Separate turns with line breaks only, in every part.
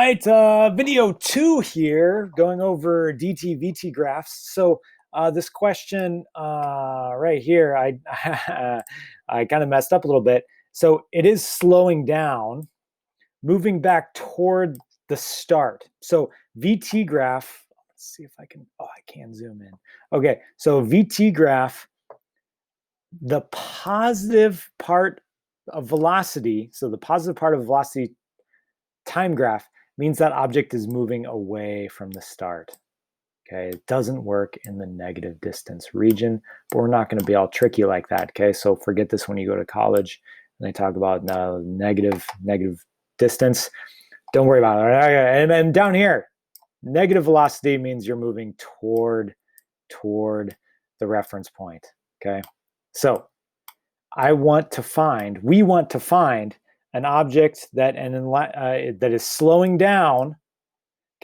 right, video 2 here, going over DT-VT graphs. So this question right here, I kind of messed up a little bit. So it is slowing down, moving back toward the start. So VT graph, let's see if I can, I can zoom in. Okay, so VT graph, the positive part of velocity, so the positive part of velocity time graph means that object is moving away from the start. Okay, it doesn't work in the negative distance region, but we're not going to be all tricky like that. Okay, so forget this when you go to college and they talk about negative distance. Don't worry about it. And then down here, negative velocity means you're moving toward the reference point. Okay, so we want to find an object that that is slowing down.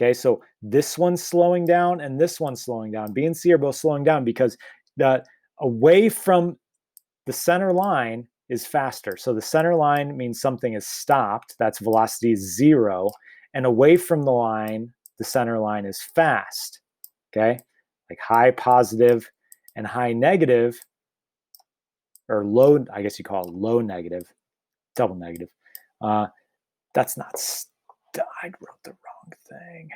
Okay, so this one's slowing down and this one's slowing down. B and C are both slowing down because the away from the center line is faster. So the center line means something is stopped. That's velocity 0. And away from the line, the center line is fast. Okay, like high positive and high negative, or low, I guess you call it low negative, double negative. That's not, I wrote the wrong thing.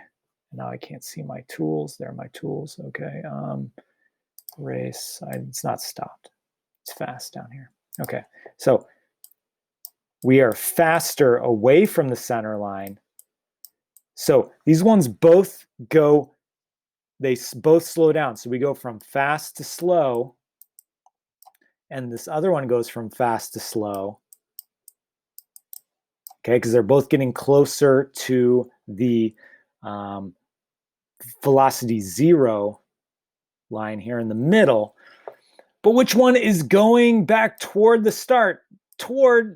Now I can't see my tools. There are my tools. Okay. Race, it's not stopped. It's fast down here. Okay. So we are faster away from the center line. So these ones both go, they both slow down. So we go from fast to slow. And this other one goes from fast to slow. Okay, because they're both getting closer to the velocity 0 line here in the middle. But which one is going back toward the start?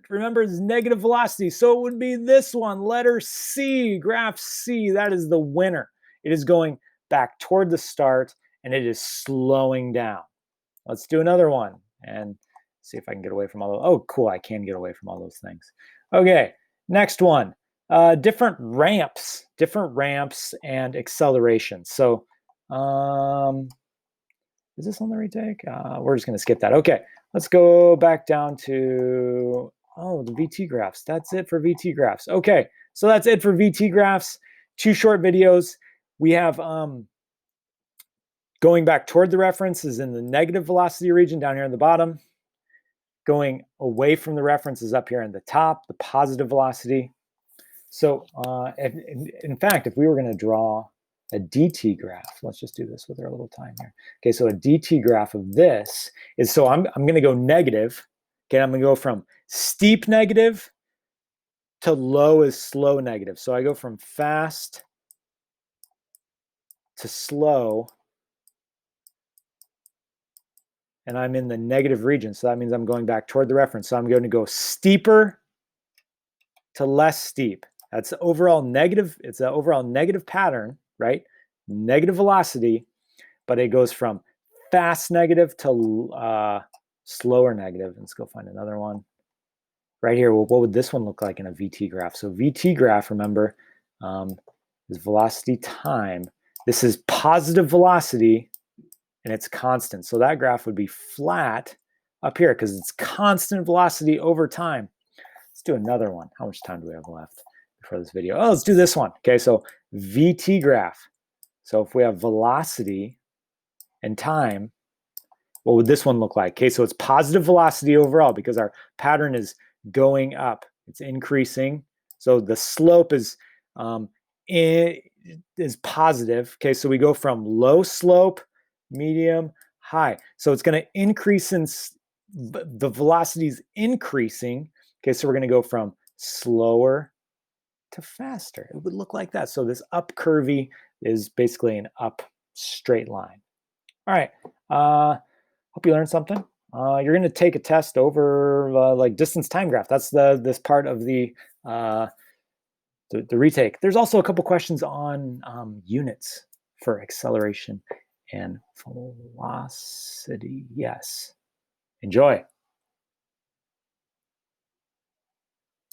Remember, is negative velocity. So it would be this one, letter C, graph C. That is the winner. It is going back toward the start, and it is slowing down. Let's do another one and see if I can get away from all those. Oh, cool, I can get away from all those things. Okay, next one. Different ramps and acceleration. So is this on the retake? We're just going to skip that. Okay, let's go back down to, the VT graphs. That's it for VT graphs. Okay, so that's it for VT graphs. 2 short videos. We have going back toward the reference is in the negative velocity region down here in the bottom. Going away from the reference is up here in the top, the positive velocity. So in fact, if we were going to draw a DT graph, let's just do this with our little time here. Okay, so a DT graph of this is, so I'm going to go negative. Okay, I'm going to go from steep negative to low is slow negative. So I go from fast to slow, and I'm in the negative region. So that means I'm going back toward the reference. So I'm going to go steeper to less steep. That's overall negative. It's an overall negative pattern, right? Negative velocity, but it goes from fast negative to slower negative. Let's go find another one. Right here, well, what would this one look like in a VT graph? So VT graph, remember, is velocity time. This is positive velocity, and it's constant. So that graph would be flat up here because it's constant velocity over time. Let's do another one. How much time do we have left before this video? Oh, let's do this one. Okay, so VT graph. So if we have velocity and time, what would this one look like? Okay, so it's positive velocity overall because our pattern is going up. It's increasing. So the slope is positive. Okay, so we go from low slope, medium, high. So it's going to increase in the velocity is increasing. Okay, so we're going to go from slower to faster. It would look like that. So this up curvy is basically an up straight line. All right. Hope you learned something. You're going to take a test over like distance time graph. That's this part of the retake. There's also a couple questions on units for acceleration and velocity. Yes. Enjoy.